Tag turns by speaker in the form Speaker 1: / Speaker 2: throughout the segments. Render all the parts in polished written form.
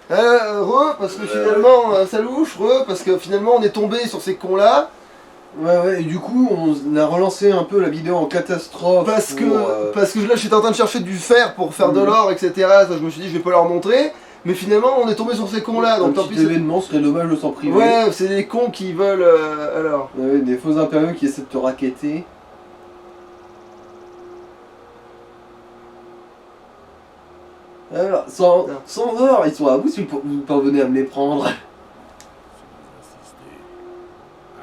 Speaker 1: Parce que finalement, ça louche, parce que finalement on est tombé sur ces cons là.
Speaker 2: Ouais, et du coup on a relancé un peu la vidéo en catastrophe.
Speaker 1: Parce que là j'étais en train de chercher du fer pour faire de l'or, etc. Ça, je me suis dit je vais pas leur montrer. Mais finalement on est tombé sur ces cons là. Donc
Speaker 2: un petit événement serait dommage de s'en priver.
Speaker 1: Ouais, c'est des cons qui veulent alors.
Speaker 2: Ouais, des faux impériaux qui essaient de te racketter. Alors, sans or, ils sont à vous si vous parvenez à me les prendre.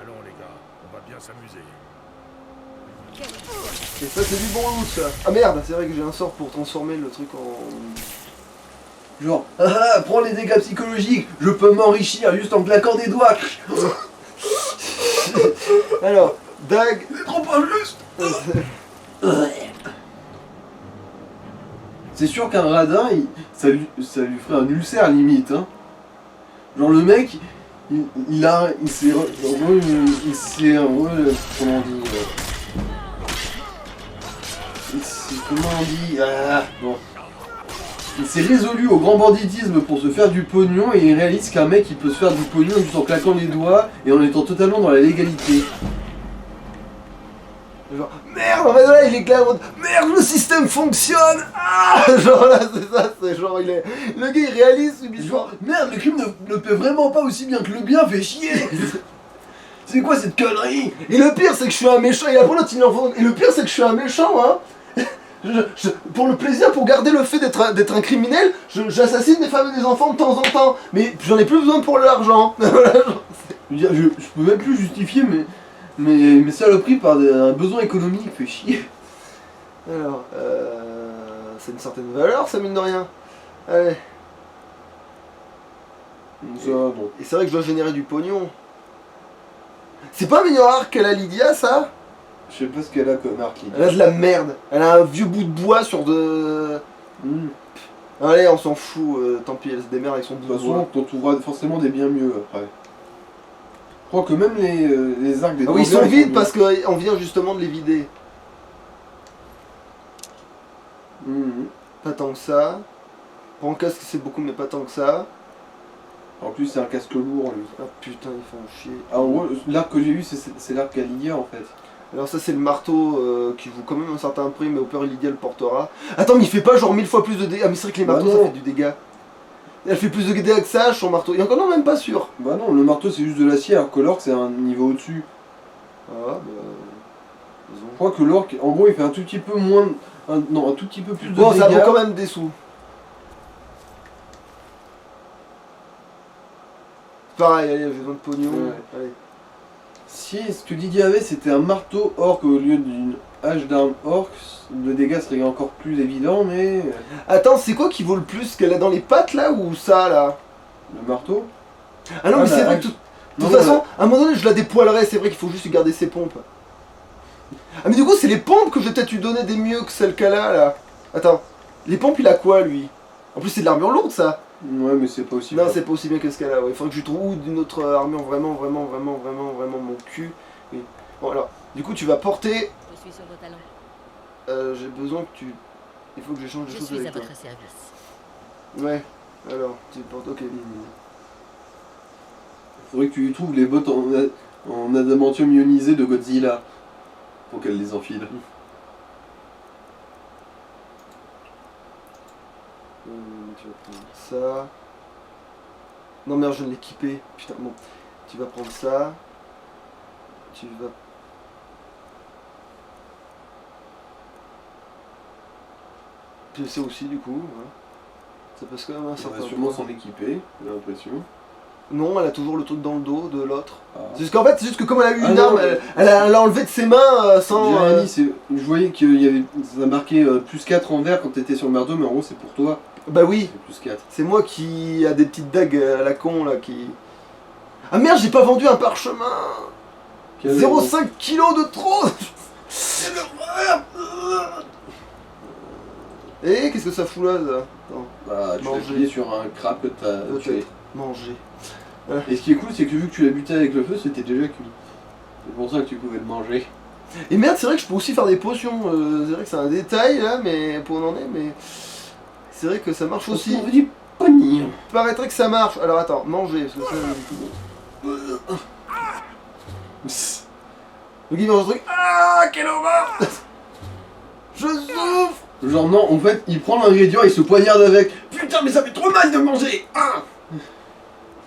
Speaker 3: Allons les gars, on va bien s'amuser.
Speaker 1: Et ça c'est du bon loot ça. Ah merde, c'est vrai que j'ai un sort pour transformer le truc en...
Speaker 2: Genre, prends les dégâts psychologiques, je peux m'enrichir juste en claquant des doigts.
Speaker 1: Alors, Dag...
Speaker 2: C'est trop injuste. C'est sûr qu'un radin, ça lui ferait un ulcère limite. Hein. Genre le mec, il s'est... Comment on dit... Comment on dit... bon. Il s'est résolu au grand banditisme pour se faire du pognon et il réalise qu'un mec il peut se faire du pognon juste en claquant les doigts et en étant totalement dans la légalité.
Speaker 1: Genre, merde, en fait là il est clair, merde le système fonctionne. Genre là c'est ça, c'est genre il est... Le gars il réalise
Speaker 2: genre, merde le crime ne paie vraiment pas aussi bien que le bien, fait chier. C'est quoi cette connerie?
Speaker 1: Et le pire c'est que je suis un méchant, et après l'autre il en... Et le pire c'est que je suis un méchant hein. Pour le plaisir, pour garder le fait d'être un criminel, j'assassine des femmes et des enfants de temps en temps. Mais j'en ai plus besoin pour l'argent.
Speaker 2: Je peux même plus justifier mes saloperies par un besoin économique, fait chier.
Speaker 1: Alors, c'est une certaine valeur, ça mine de rien. Allez.
Speaker 2: Ça, bon.
Speaker 1: Et c'est vrai que je dois générer du pognon. C'est pas un meilleur arc que la Lydia, ça?
Speaker 2: Je sais pas ce qu'elle a comme arc.
Speaker 1: Elle a de la merde. Elle a un vieux bout de bois sur de... Allez, on s'en fout. Tant pis, elle se démerde avec son bout de bois.
Speaker 2: De toute façon, t'en trouveras forcément des bien mieux après. Je crois que même les arcs des...
Speaker 1: Ah oui, ils sont vides parce qu'on vient justement de les vider. Pas tant que ça. Pour un casque c'est beaucoup mais pas tant que ça.
Speaker 2: En plus c'est un casque lourd lui.
Speaker 1: Ah putain ils font chier.
Speaker 2: Ah, en gros l'arc que j'ai eu c'est l'arc à Lydia en fait.
Speaker 1: Alors ça c'est le marteau qui vaut quand même un certain prix mais au pire Lydia le portera. Attends mais il fait pas genre 1000 fois plus de dégâts. Ah mais c'est vrai que les marteaux ça fait du dégât. Elle fait plus de dégâts que ça son marteau. Et encore non même pas sûr.
Speaker 2: Bah non le marteau c'est juste de l'acier alors que l'orque c'est un niveau au-dessus.
Speaker 1: Ah bah...
Speaker 2: Je crois que l'orque en gros il fait un tout petit peu moins... non un tout petit peu plus de dégâts.
Speaker 1: Bon ça vaut quand même des sous. Pareil, allez, j'ai besoin de pognon.
Speaker 2: Ouais.
Speaker 1: Allez.
Speaker 2: Si ce que Didier avait c'était un marteau orc au lieu d'une hache d'arme orc, le dégât serait encore plus évident mais...
Speaker 1: Attends, c'est quoi qui vaut le plus? Qu'elle a dans les pattes là ou ça là?
Speaker 2: Le marteau?
Speaker 1: Ah non mais c'est vrai que de toute façon, à un moment donné je la dépoilerai, c'est vrai qu'il faut juste garder ses pompes. Ah mais du coup c'est les pompes que je vais peut-être lui donner des mieux que celle qu'elle a là. Attends, les pompes il a quoi lui? En plus c'est de l'armure lourde ça.
Speaker 2: Ouais mais c'est pas aussi
Speaker 1: Non
Speaker 2: bien.
Speaker 1: c'est pas aussi bien que ce qu'elle a, ouais. Il faudrait que je lui trouve d'une autre armure vraiment mon cul. Oui. Bon alors, du coup tu vas porter...
Speaker 4: Je suis sur vos talons.
Speaker 1: J'ai besoin que tu... Il faut que j'échange des choses avec toi.
Speaker 4: Je suis à votre service.
Speaker 1: Ouais, alors, tu portes... Ok.
Speaker 2: Faudrait que tu lui trouves les bottes en adamantium ionisé de Godzilla pour qu'elle les enfile.
Speaker 1: Tu vas prendre ça. Non merde, je viens de l'équiper. Putain, bon. Tu vas prendre ça. Tu vas... PC aussi du coup. Ouais. Ça passe quand même un
Speaker 2: Elle
Speaker 1: certain
Speaker 2: va sûrement
Speaker 1: temps.
Speaker 2: s'en équiper, j'ai l'impression.
Speaker 1: Non, elle a toujours le truc dans le dos de l'autre.
Speaker 2: Ah.
Speaker 1: C'est juste qu'en fait, c'est juste que comme elle a eu
Speaker 2: Ah
Speaker 1: une
Speaker 2: non,
Speaker 1: arme, elle a enlevé de ses mains sans...
Speaker 2: Jérémy, je voyais qu'il y avait, ça marquait plus 4 en vert quand t'étais sur le merdo, mais en gros c'est pour toi.
Speaker 1: Bah oui,
Speaker 2: C'est plus 4.
Speaker 1: c'est moi qui a des petites dagues à la con là qui... Ah merde, j'ai pas vendu un parchemin. 0,5 kg de trop. Et qu'est-ce que ça fout là, ça? Attends.
Speaker 2: Bah, tu l'as
Speaker 1: Manger.
Speaker 2: plié sur un crabe que t'as tué.
Speaker 1: Peut-être. Manger.
Speaker 2: Et ce qui est cool, c'est que vu que tu l'as buté avec le feu, c'était déjà cuit. C'est pour ça que tu pouvais le manger.
Speaker 1: Et merde, c'est vrai que je peux aussi faire des potions. C'est vrai que c'est un détail là, mais pour en est, mais c'est vrai que ça marche aussi.
Speaker 2: On veut du pognon.
Speaker 1: paraîtrait que ça marche. Alors attends, manger, parce que ça... Donc il mange un truc. Ah, quelle horreur. Je souffre.
Speaker 2: Genre non, en fait, il prend l'ingrédient et il se poignarde avec. Putain, mais ça fait trop mal de manger. Ah.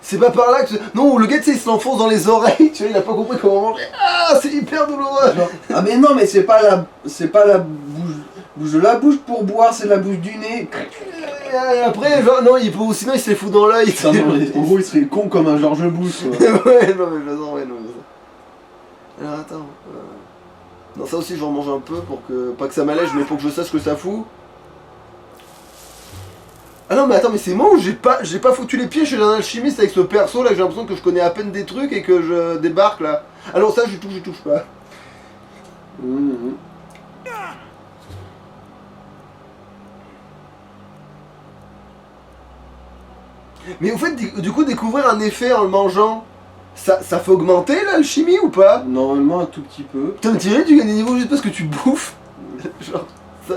Speaker 1: C'est pas par là que... Non, le gars, tu sais, il se l'enfonce dans les oreilles, tu vois, il a pas compris comment manger. Ah, c'est hyper douloureux.
Speaker 2: Genre, ah mais non, mais c'est pas la bouche de la bouche pour boire, c'est la bouche du nez.
Speaker 1: Et après, genre, non, il peut... sinon il se les fout dans l'œil.
Speaker 2: Putain, non, en gros, il serait con comme un George Bush, quoi.
Speaker 1: Ouais, non, mais je sens, ouais, non, mais ça... Alors attends... Non, ça aussi, je vais en manger un peu pour que... Pas que ça m'allège, mais pour que je sache ce que ça fout. Ah non mais attends, mais c'est moi ou j'ai pas foutu les pieds chez un alchimiste avec ce perso là que j'ai l'impression que je connais à peine des trucs et que je débarque là. Alors ça je touche pas. Mais au fait du coup découvrir un effet en le mangeant, ça fait augmenter l'alchimie ou pas?
Speaker 2: Normalement un tout petit peu.
Speaker 1: Putain mais t'imagines tu gagnes des niveaux juste parce que tu bouffes. Genre ça...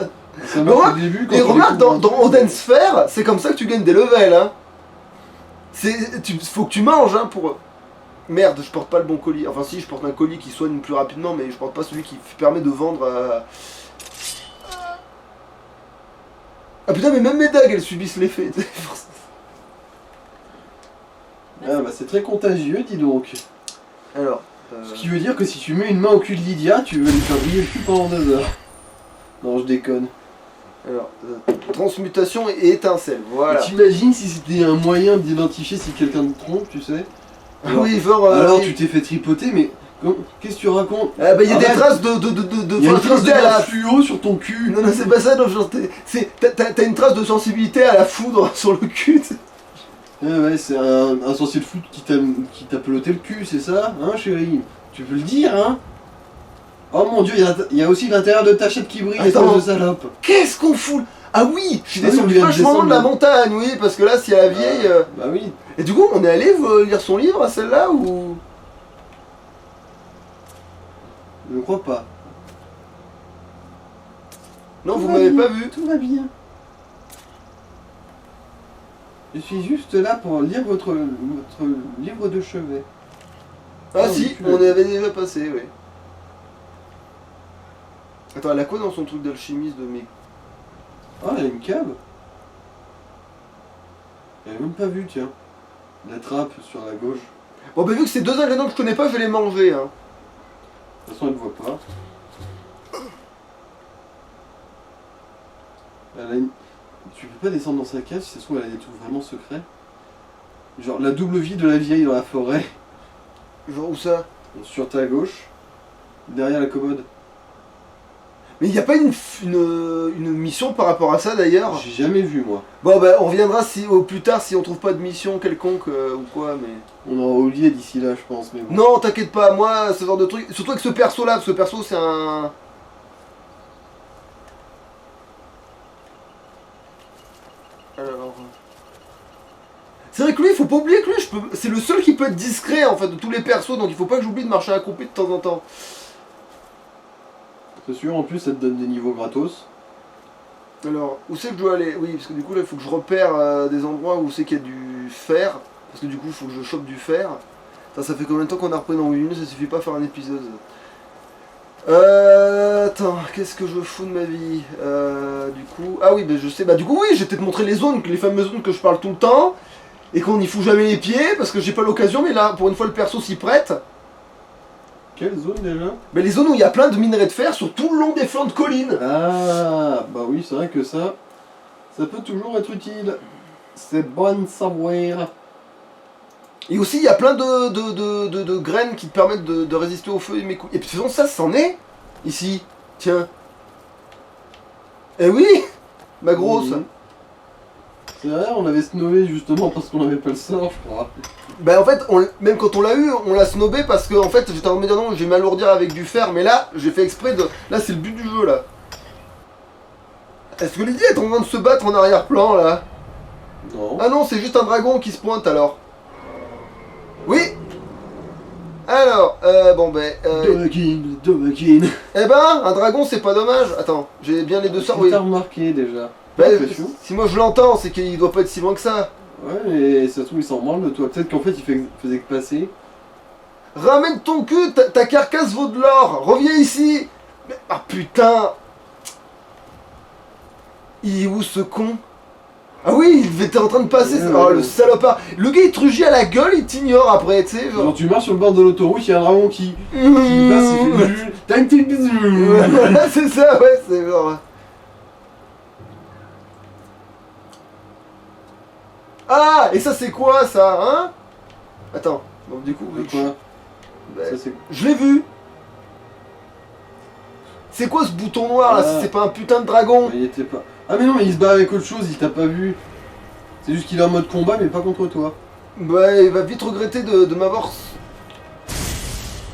Speaker 2: Ça marche au début quand
Speaker 1: et
Speaker 2: on
Speaker 1: remarque,
Speaker 2: découvre
Speaker 1: dans Oden Sphere, c'est comme ça que tu gagnes des levels, hein. Faut que tu manges, hein, pour... Merde, je porte pas le bon colis. Enfin si, je porte un colis qui soigne plus rapidement, mais je porte pas celui qui permet de vendre à... Ah putain, mais même mes dagues, elles subissent l'effet.
Speaker 2: Ah bah c'est très contagieux, dis donc.
Speaker 1: Alors...
Speaker 2: Ce qui veut dire que si tu mets une main au cul de Lydia, tu veux lui faire briller le cul pendant 2 heures. Non, je déconne.
Speaker 1: Alors, transmutation et étincelle, voilà.
Speaker 2: T'imagines si c'était un moyen d'identifier si quelqu'un te trompe, tu sais?
Speaker 1: Alors, oui, genre...
Speaker 2: alors tu t'es fait tripoter, mais qu'est-ce que tu racontes?
Speaker 1: Ah bah il y a des
Speaker 2: Arrête.
Speaker 1: traces de
Speaker 2: Il y a une trace de
Speaker 1: à la...
Speaker 2: fluo sur ton cul.
Speaker 1: Non, non, c'est pas ça, non, genre, t'as une trace de sensibilité à la foudre sur le cul, t'sais.
Speaker 2: Ouais, c'est un sorcier de foot qui t'a peloté le cul, c'est ça? Hein, chérie? Tu peux le dire, hein? Oh mon dieu, il y a aussi l'intérieur de ta chatte qui brille, espèce de salope.
Speaker 1: Qu'est-ce qu'on fout? Ah oui, je suis
Speaker 2: Ah oui,
Speaker 1: descendu
Speaker 2: on vient de
Speaker 1: vachement loin de la
Speaker 2: descendre.
Speaker 1: montagne, oui, parce que là, si à la vieille...
Speaker 2: Bah oui.
Speaker 1: Et du coup, on est allé lire son livre à celle-là, ou...
Speaker 2: Je ne crois pas.
Speaker 1: Non,
Speaker 2: Tout
Speaker 1: vous
Speaker 2: va
Speaker 1: m'avez
Speaker 2: bien,
Speaker 1: pas vu.
Speaker 2: Tout va bien. Je suis juste là pour lire votre livre de chevet.
Speaker 1: Ah
Speaker 2: Ah,
Speaker 1: si,
Speaker 2: oui,
Speaker 1: on y avait déjà passé, oui. Attends, elle a quoi dans son truc d'alchimiste de mes...
Speaker 2: Ah, il y a une cave. J'avais même pas vu, tiens. La trappe sur la gauche.
Speaker 1: Bon bah vu que c'est 2 ingrédients que je connais pas, je vais les manger, hein.
Speaker 2: De toute façon, elle ne voit pas. Tu peux pas descendre dans sa cave si ça se trouve elle a des trucs vraiment secrets. Genre la double vie de la vieille dans la forêt.
Speaker 1: Genre où ça?
Speaker 2: Sur ta gauche. Derrière la commode.
Speaker 1: Mais y a pas une mission par rapport à ça d'ailleurs?
Speaker 2: J'ai jamais vu moi.
Speaker 1: Bon bah on reviendra au plus tard si on trouve pas de mission quelconque ou quoi, mais...
Speaker 2: On aura oublié d'ici là je pense mais bon.
Speaker 1: Non, t'inquiète pas, moi, ce genre de truc... Surtout avec ce perso là, parce que ce perso c'est un... Alors... C'est vrai que lui, il faut pas oublier que lui, c'est le seul qui peut être discret en fait de tous les persos, donc il faut pas que j'oublie de marcher accroupi de temps en temps.
Speaker 2: C'est sûr, en plus ça te donne des niveaux gratos.
Speaker 1: Alors, où c'est que je dois aller? Oui, parce que du coup là, il faut que je repère des endroits où c'est qu'il y a du fer, parce que du coup, il faut que je chope du fer. Ça fait combien de temps qu'on a repris dans 8 minutes? Ça suffit pas à faire un épisode. Attends, qu'est-ce que je fous de ma vie? Du coup... Ah oui, ben je sais, bah du coup oui, je vais peut-être montrer les zones, les fameuses zones que je parle tout le temps, et qu'on n'y fout jamais les pieds, parce que j'ai pas l'occasion, mais là, pour une fois, le perso s'y prête.
Speaker 2: Quelle zone déjà?
Speaker 1: Mais les zones où il y a plein de minerais de fer sur tout le long des flancs de collines.
Speaker 2: Ah, bah oui, c'est vrai que ça peut toujours être utile. C'est bon de savoir.
Speaker 1: Et aussi, il y a plein de graines qui te permettent de résister au feu et mes coups. Et puis de toute façon, ça, c'en est ici. Tiens. Eh oui, ma grosse.
Speaker 2: Mhm. C'est vrai, on avait snowé justement parce qu'on avait pas le sort, je crois.
Speaker 1: Bah en fait, même quand on l'a eu, on l'a snobé parce que en fait, j'étais en train de me dire non, je vais m'alourdir avec du fer, mais là, j'ai fait exprès de... Là, c'est le but du jeu, là. Est-ce que Lydie est en train de se battre en arrière-plan, là?
Speaker 2: Non.
Speaker 1: Ah non, c'est juste un dragon qui se pointe, alors. Oui. Alors, bon ben...
Speaker 2: Dovahkiin.
Speaker 1: Eh ben, un dragon, c'est pas dommage. Attends, j'ai bien les deux sorts, oui.
Speaker 2: T'as remarqué déjà.
Speaker 1: Bah,
Speaker 2: L'impression.
Speaker 1: si moi je l'entends, c'est qu'il doit pas être si loin que ça.
Speaker 2: Ouais, mais ça se trouve, il s'en branle de toi. Peut-être qu'en fait, faisait que passer.
Speaker 1: Ramène ton cul, ta carcasse vaut de l'or. Reviens ici. Mais, ah putain. Il est où ce con? Ah oui, il était en train de passer. Oh le salopard. Le gars il te rugit à la gueule, il t'ignore après, tu sais.
Speaker 2: Genre tu marches sur le bord de l'autoroute, il y a un dragon qui passe, il fait t'as une petite bisou.
Speaker 1: C'est ça, ouais, c'est genre. Ah, et ça c'est quoi ça, hein? Attends, donc du coup.
Speaker 2: Quoi?
Speaker 1: Bah,
Speaker 2: Ça, c'est...
Speaker 1: je l'ai vu. C'est quoi ce bouton noir là? C'est pas un putain de dragon?
Speaker 2: Il était pas. Ah mais non, mais il se bat avec autre chose, il t'a pas vu. C'est juste qu'il est en mode combat, mais pas contre toi.
Speaker 1: Bah, il va vite regretter de m'avoir.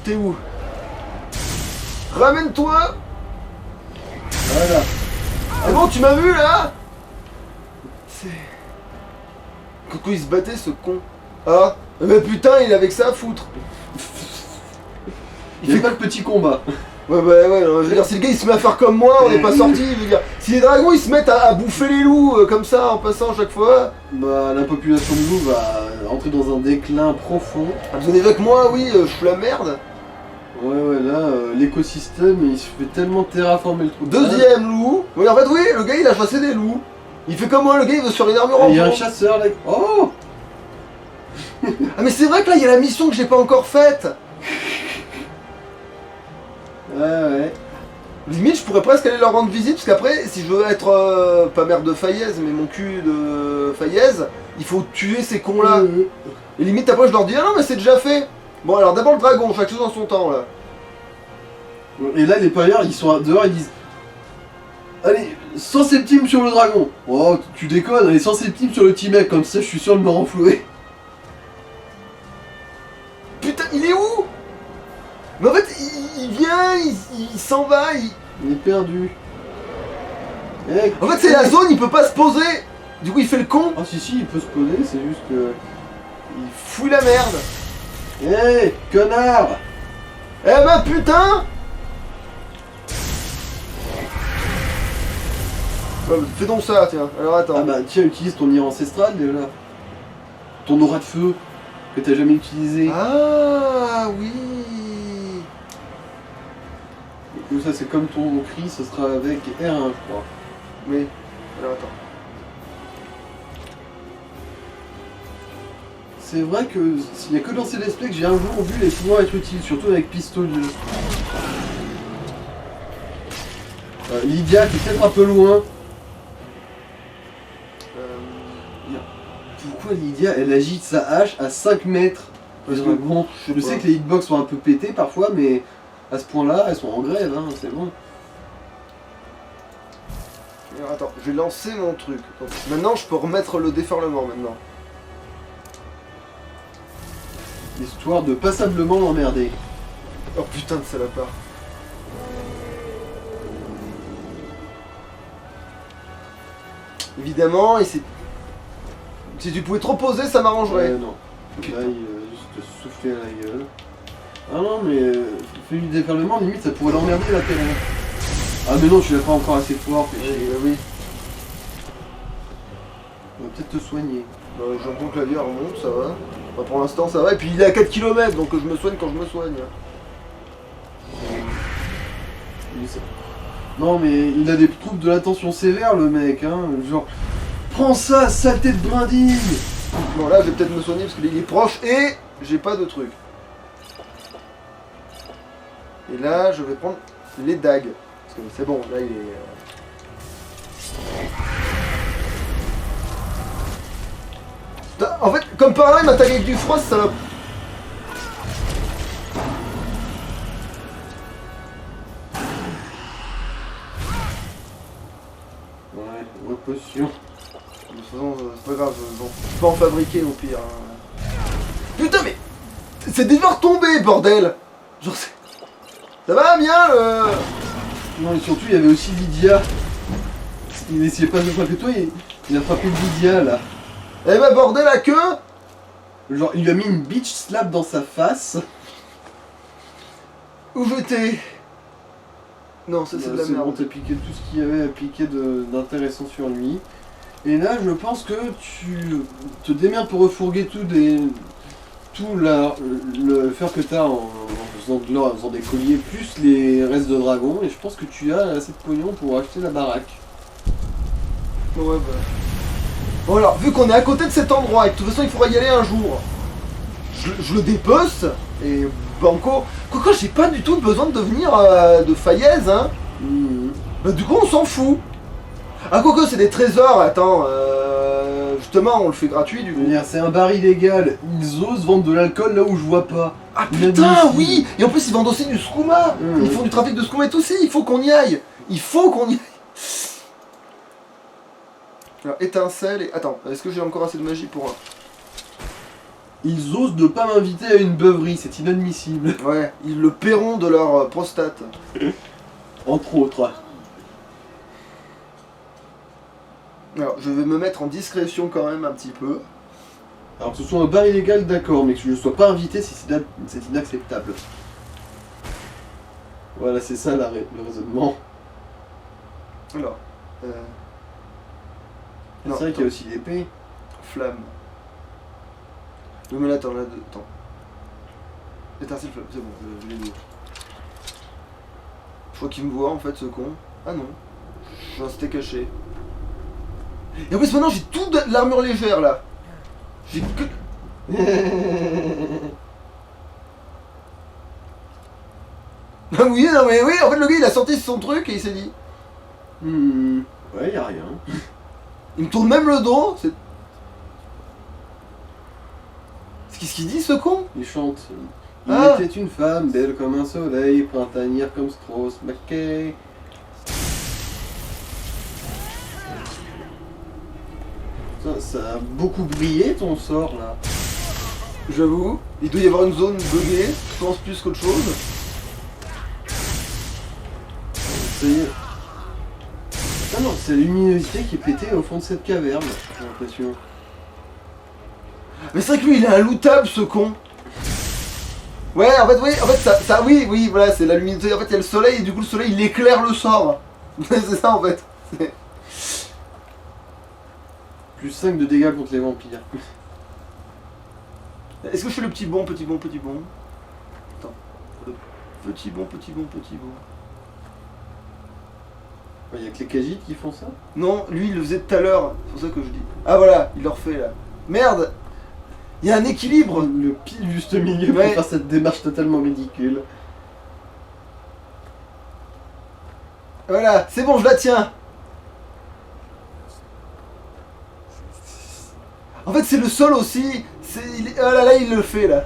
Speaker 1: T'es où? Ramène-toi!
Speaker 2: Voilà.
Speaker 1: C'est bon, tu m'as vu là? C'est. Coucou, il se battait ce con. Ah, mais putain, il avait que ça à foutre.
Speaker 2: Il fait pas le petit combat.
Speaker 1: Ouais, je veux dire, si le gars il se met à faire comme moi, on n'est pas sorti. Je veux dire, si les dragons ils se mettent à bouffer les loups comme ça en passant chaque fois.
Speaker 2: Bah, la population de loups va entrer dans un déclin profond.
Speaker 1: Vous avez avec moi, oui, je suis la merde.
Speaker 2: Ouais, là, l'écosystème il se fait tellement terraformer le truc.
Speaker 1: Deuxième loup. Oui, en fait, oui, le gars il a chassé des loups. Il fait comme moi, le gars il veut se faire une armure en
Speaker 2: Il y a un
Speaker 1: bronze.
Speaker 2: chasseur là. Oh!
Speaker 1: Ah, mais c'est vrai que là il y a la mission que j'ai pas encore faite.
Speaker 2: Ouais.
Speaker 1: Limite, je pourrais presque aller leur rendre visite, parce qu'après, si je veux être, pas mère de Fayez, mais mon cul de Fayez, il faut tuer ces cons-là. Et limite, après, je leur dis, ah non, mais c'est déjà fait. Bon, alors d'abord le dragon, chaque chose en son temps, là.
Speaker 2: Et là, les parieurs, ils sont dehors, ils disent allez, 100 centimes sur le dragon. Oh, tu déconnes, allez, 100 centimes sur le petit mec, comme ça, je suis sûr de me renflouer.
Speaker 1: Putain, il est où? Mais en fait, il vient, il s'en va,
Speaker 2: Il est perdu.
Speaker 1: En fait, c'est la zone, il peut pas se poser. Du coup, il fait le con.
Speaker 2: Ah, si, il peut se poser, c'est juste que.
Speaker 1: Il fout la merde.
Speaker 2: Hé, connard!
Speaker 1: Eh ben, putain! Fais donc ça, tiens. Alors attends.
Speaker 2: Ah bah tiens, utilise ton ire ancestral déjà. Ton aura de feu que t'as jamais utilisé.
Speaker 1: Ah oui.
Speaker 2: Du coup ça c'est comme ton cri, ce sera avec R1 je crois.
Speaker 1: Mais. Alors attends.
Speaker 2: C'est vrai que s'il n'y a que dans ces let's play que j'ai un jour vu les pouvoirs être utiles, surtout avec pistolet. Lydia qui est peut-être un peu loin. Pourquoi Lydia elle agite sa hache à 5 mètres? Parce que bon, je sais que les hitbox sont un peu pétés parfois, mais à ce point-là, elles sont en grève, hein, c'est bon.
Speaker 1: Alors attends, j'ai lancé mon truc. Donc, maintenant je peux remettre le déferlement maintenant.
Speaker 2: Histoire de passablement l'emmerder.
Speaker 1: Oh putain de salopard. Évidemment, et c'est... Si tu pouvais trop poser, ça m'arrangerait.
Speaker 2: Non. Là, il juste souffler à la gueule. Ah non, mais fais du déferlement, limite ça pourrait l'emmerder la terre. Ah mais non, tu l'as pas encore assez fort.
Speaker 1: Oui.
Speaker 2: On va peut-être te soigner.
Speaker 1: J'ai un bon clavier remonte, ça va. Enfin, pour l'instant ça va, et puis il est à 4 km, donc je me soigne quand je me soigne.
Speaker 2: Non mais il a des troubles de l'attention sévère le mec, hein. Genre, prends ça, saleté de brindille.
Speaker 1: Bon là je vais peut-être me soigner parce qu'il est proche et j'ai pas de truc. Et là je vais prendre les dagues. Parce que c'est bon, là il est... En fait, comme par là il m'attaque avec du froid, ça va...
Speaker 2: Ouais, potion.
Speaker 1: De toute façon, c'est pas grave, je peux en fabriquer au pire. Hein. Putain, mais c'est déjà retombé, bordel. Genre, ça va bien
Speaker 2: Non, et surtout, il y avait aussi Lydia. Il essayait pas de frapper toi, il a frappé Lydia là.
Speaker 1: Eh ben, bordel à queue.
Speaker 2: Genre, il lui a mis une bitch slap dans sa face.
Speaker 1: Où j'étais? Non, ça c'est de la
Speaker 2: C'est
Speaker 1: merde.
Speaker 2: bon, t'as piqué tout ce qu'il y avait à piquer d'intéressant sur lui. Et là, je pense que tu te démerdes pour refourguer le fer que t'as en faisant de l'or, en faisant des colliers, plus les restes de dragon, et je pense que tu as assez de pognon pour acheter la baraque.
Speaker 1: Ouais, bah. Bon, alors, vu qu'on est à côté de cet endroit, et que de toute façon, il faudra y aller un jour, je le dépece, et banco. Quoique, j'ai pas du tout besoin de devenir de Fayez, hein. Bah, du coup, on s'en fout. Ah, quoique, c'est des trésors, attends, justement, on le fait gratuit, du coup.
Speaker 2: C'est un bar illégal, ils osent vendre de l'alcool là où je vois pas.
Speaker 1: Ah putain, oui. Et en plus, ils vendent aussi du skouma.
Speaker 2: Mmh.
Speaker 1: Ils font du trafic de skouma et tout, si, il faut qu'on y aille. Il faut qu'on y aille. Alors, étincelle et... Attends, est-ce que j'ai encore assez de magie pour...
Speaker 2: Ils osent ne pas m'inviter à une beuverie, c'est inadmissible.
Speaker 1: Ouais, ils le paieront de leur prostate.
Speaker 2: Entre autres.
Speaker 1: Alors, je vais me mettre en discrétion quand même un petit peu.
Speaker 2: Alors que ce soit un bar illégal, d'accord, mais que je ne sois pas invité, c'est inacceptable. Voilà, c'est ça le raisonnement.
Speaker 1: Alors,
Speaker 2: C'est
Speaker 1: non,
Speaker 2: vrai qu'il y a aussi l'épée.
Speaker 1: flamme. Non mais là, attends, là, attends. Étincelle, flamme, c'est bon, je l'ai dit. Je crois qu'il me voit en fait, ce con. Ah non, je c'était caché. Et en plus maintenant j'ai tout de l'armure légère là. J'ai que... Ah oui, non mais oui, en fait le gars il a sorti son truc et il s'est dit.
Speaker 2: Ouais, y a rien.
Speaker 1: Il me tourne même le dos. C'est qu'est-ce qu'il dit ce con?
Speaker 2: Il chante. Il
Speaker 1: Ah.
Speaker 2: était une femme, belle comme un soleil, printanière comme Strauss McKay. Ça a beaucoup brillé ton sort là.
Speaker 1: J'avoue, il doit y avoir une zone buggée, je pense plus qu'autre chose.
Speaker 2: Ah non, c'est la luminosité qui est pétée au fond de cette caverne, j'ai l'impression.
Speaker 1: Mais c'est vrai que lui il est inlootable ce con. Ouais, en fait, oui, voilà, c'est la luminosité. En fait, il y a le soleil et du coup, le soleil il éclaire le sort. C'est ça en fait.
Speaker 2: Plus 5 de dégâts contre les vampires.
Speaker 1: Est-ce que je fais le petit bon, petit bon, petit bon? Attends. Petit bon, petit bon, petit bon.
Speaker 2: Il y a que les Khajiits qui font ça?
Speaker 1: Non, lui il le faisait tout à l'heure. C'est pour ça que je dis. Ah voilà, il le refait là. Merde. Il y a un équilibre.
Speaker 2: Le pile juste milieu
Speaker 1: Ouais.
Speaker 2: pour faire cette démarche totalement ridicule.
Speaker 1: Voilà, c'est bon, je la tiens. En fait, c'est le sol aussi. Oh là là, il le fait là.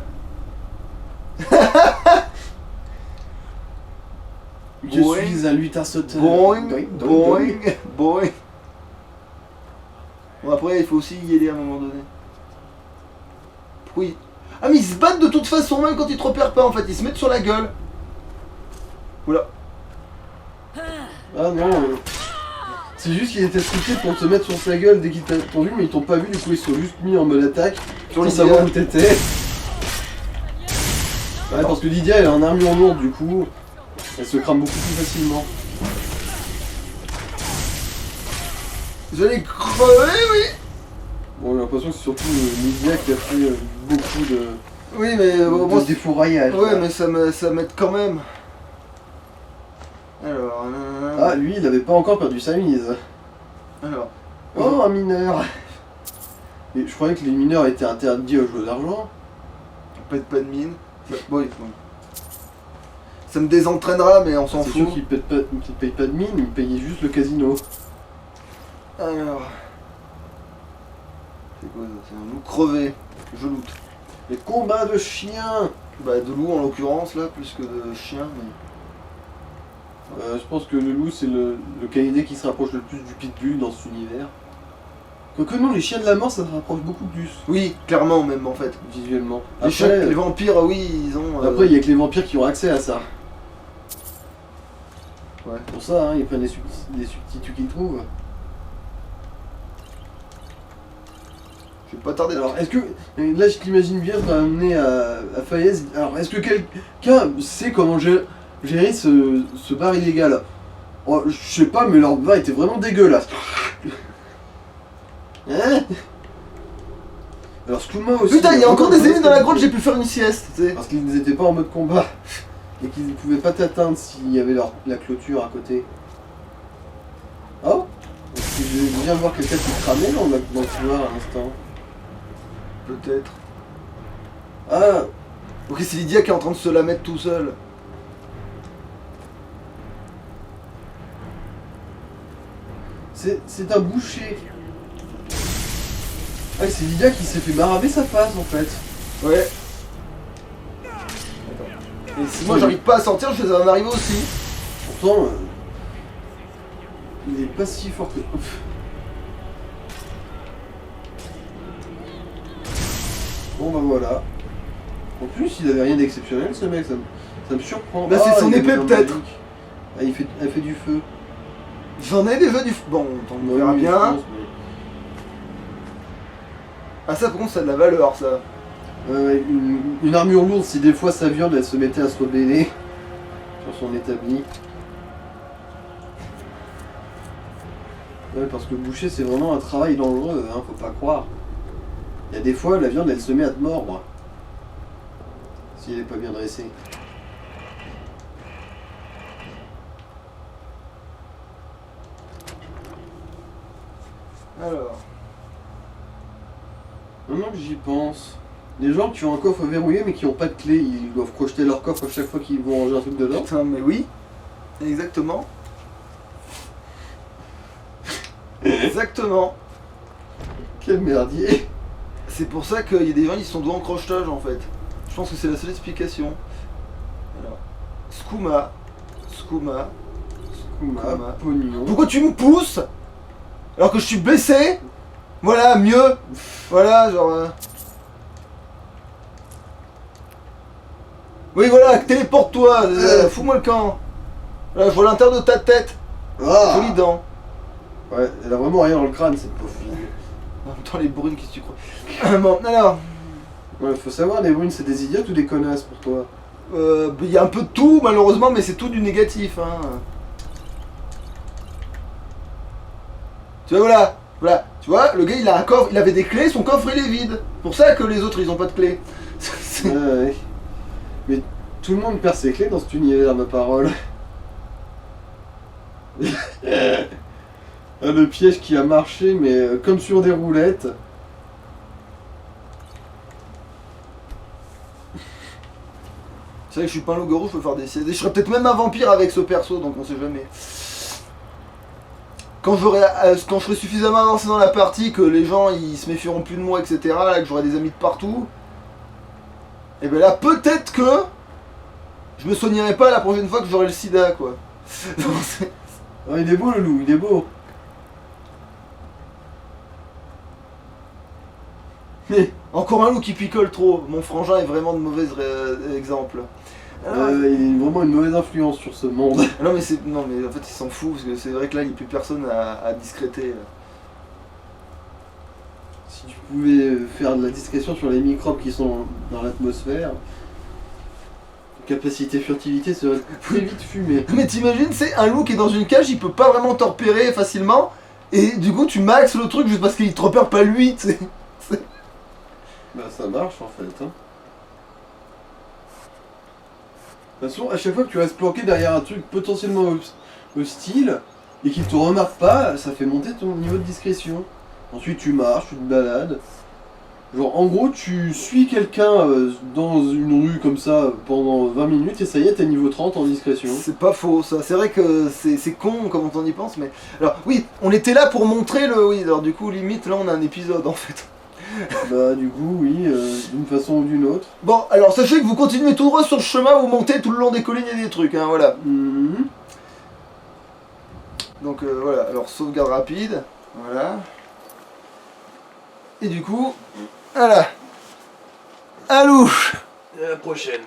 Speaker 2: Je suis un lutin sauteur.
Speaker 1: Boing,
Speaker 2: Doing, doing,
Speaker 1: boing,
Speaker 2: doing.
Speaker 1: boing. Bon, après, il faut aussi y aller à un moment donné. Oui. Ah, mais ils se battent de toute façon, même quand ils te repèrent pas en fait. Ils se mettent sur la gueule. Oula.
Speaker 2: Ah non. C'est juste qu'il était truqué pour te mettre sur sa gueule dès qu'ils t'ont vu, mais ils t'ont pas vu, du coup ils sont juste mis en mode attaque
Speaker 1: Sur
Speaker 2: sans
Speaker 1: Lydia.
Speaker 2: savoir où t'étais. Ouais, parce que Lydia elle a un armure lourde, du coup elle se crame beaucoup plus facilement.
Speaker 1: Vous allez crever, oui.
Speaker 2: Bon, j'ai l'impression que c'est surtout Lydia qui a fait beaucoup de,
Speaker 1: Oui, mais
Speaker 2: de défouraillage.
Speaker 1: ouais,
Speaker 2: là.
Speaker 1: mais ça m'aide quand même. Alors,
Speaker 2: Ah, lui il avait pas encore perdu sa mise.
Speaker 1: alors.
Speaker 2: Oh, un mineur. Et je croyais que les mineurs étaient interdits aux joueurs d'argent.
Speaker 1: Pète pas de mine. Oui, bon. Ça me désentraînera, mais on s'en
Speaker 2: C'est
Speaker 1: fout.
Speaker 2: sûr qu'ils payent pas de mine, ils payaient juste le casino.
Speaker 1: Alors. C'est quoi ça? C'est un loup crevé. Je loot.
Speaker 2: Les combats de chiens.
Speaker 1: Bah, de loup en l'occurrence, là, plus que de chien, mais.
Speaker 2: Je pense que le loup c'est le canidé qui se rapproche le plus du pitbull dans cet univers. Quoique non, les chiens de la mort ça se rapproche beaucoup plus
Speaker 1: Oui, clairement, même en fait.
Speaker 2: visuellement.
Speaker 1: Les, chiens, les vampires, oui, ils ont.
Speaker 2: Après il y a que les vampires qui ont accès à ça.
Speaker 1: Ouais.
Speaker 2: Pour ça, hein, ils prennent les substituts qu'ils trouvent.
Speaker 1: Je vais pas tarder.
Speaker 2: Alors est-ce que. Là je t'imagine bien ramener à Fayez. Alors est-ce que quelqu'un sait comment gérer ce bar illégal? Oh, je sais pas, mais leur bar était vraiment dégueulasse. Hein? Alors Skouma aussi.
Speaker 1: Putain, il y a encore des ennemis dans la grotte, j'ai pu faire une sieste, tu sais.
Speaker 2: Parce qu'ils n'étaient pas en mode combat. Et qu'ils ne pouvaient pas t'atteindre s'il y avait la clôture à côté. Oh! Est-ce que je viens de voir quelqu'un qui cramait dans le couloir à l'instant?
Speaker 1: Peut-être.
Speaker 2: Ah!
Speaker 1: Ok, c'est Lydia qui est en train de se la mettre tout seul.
Speaker 2: C'est un boucher. Ah, c'est Lydia qui s'est fait maraver sa face en fait.
Speaker 1: Ouais. Et si moi j'arrive pas à sortir, je vais en arriver aussi.
Speaker 2: Pourtant, il est pas si fort que... Bon bah voilà. En plus, il avait rien d'exceptionnel ce mec, ça me surprend.
Speaker 1: Bah, c'est son
Speaker 2: il a
Speaker 1: épée,
Speaker 2: une arme
Speaker 1: peut-être.
Speaker 2: magique. Ah, elle fait du feu.
Speaker 1: J'en ai déjà du... Bon, on verra
Speaker 2: Oui,
Speaker 1: bien.
Speaker 2: je pense, mais-
Speaker 1: Ah ça par contre ça a de la valeur ça.
Speaker 2: Une armure lourde, si des fois sa viande elle se mettait à se rebeller sur son établi. Ouais, parce que boucher c'est vraiment un travail dangereux, hein, faut pas croire. Il y a des fois la viande elle se met à te mordre. Si elle est pas bien dressée.
Speaker 1: Alors...
Speaker 2: Maintenant que j'y pense, les gens qui ont un coffre verrouillé mais qui n'ont pas de clé, ils doivent crocheter leur coffre à chaque fois qu'ils vont ranger un truc dedans.
Speaker 1: Putain mais oui. Exactement. Exactement.
Speaker 2: Quel merdier!
Speaker 1: C'est pour ça qu'il y a des gens qui sont doués en crochetage en fait. Je pense que c'est la seule explication. Alors... Skouma.
Speaker 2: Kuma, pognon.
Speaker 1: Pourquoi tu me pousses alors que je suis blessé? Voilà, mieux. Voilà, genre... Oui, voilà, téléporte-toi. Fous-moi le camp. Voilà, je vois l'intérieur de ta tête.
Speaker 2: Ah
Speaker 1: Jolie dent.
Speaker 2: Ouais, elle a vraiment rien dans le crâne cette pauvre fille.
Speaker 1: En même temps, les brunes, qu'est-ce que tu crois? Bon, alors...
Speaker 2: Ouais, faut savoir, les brunes c'est des idiotes ou des connasses pour toi?
Speaker 1: Il y a un peu de tout, malheureusement, mais c'est tout du négatif, hein. Tu vois, voilà. Voilà, tu vois, le gars il a un coffre, il avait des clés, son coffre il est vide. Pour ça que les autres ils ont pas de clés.
Speaker 2: Ouais. Mais tout le monde perd ses clés dans cet univers, ma parole. Le piège qui a marché, mais comme sur des roulettes.
Speaker 1: C'est vrai que je suis pas un loup-garou, je peux faire des sièges. Je serais peut-être même un vampire avec ce perso, donc on sait jamais. Quand je serai suffisamment avancé dans la partie, que les gens ils se méfieront plus de moi, etc., là, que j'aurai des amis de partout, et ben là peut-être que je me soignerai pas la prochaine fois que j'aurai le sida, quoi.
Speaker 2: Oh, il est beau le loup, il est beau.
Speaker 1: Mais encore un loup qui picole trop. Mon frangin est vraiment de mauvais exemple.
Speaker 2: Il a vraiment une mauvaise influence sur ce monde.
Speaker 1: Non mais en fait il s'en fout parce que c'est vrai que là il n'y a plus personne à discréter.
Speaker 2: Si tu pouvais faire de la discrétion sur les microbes qui sont dans l'atmosphère, ta capacité furtivité serait très vite fumée.
Speaker 1: Mais t'imagines, c'est un loup qui est dans une cage, il peut pas vraiment te repérer facilement, et du coup tu maxes le truc juste parce qu'il te repère pas lui, tu sais.
Speaker 2: Bah ça marche en fait. Hein. De toute façon, à chaque fois que tu restes planqué derrière un truc potentiellement hostile et qu'il te remarque pas, ça fait monter ton niveau de discrétion. Ensuite tu marches, tu te balades. Genre en gros tu suis quelqu'un dans une rue comme ça pendant 20 minutes et ça y est t'es niveau 30 en discrétion.
Speaker 1: C'est pas faux ça, c'est vrai que c'est con comme on y pense, mais... Alors oui, on était là pour montrer le... Oui, alors du coup limite là on a un épisode en fait.
Speaker 2: Bah du coup oui, d'une façon ou d'une autre.
Speaker 1: Bon, alors sachez que vous continuez tout droit sur le chemin, vous montez tout le long des collines et des trucs, hein, voilà.
Speaker 2: Mhm.
Speaker 1: Donc voilà, alors sauvegarde rapide, voilà. Et du coup, voilà. À louche.
Speaker 2: À la prochaine.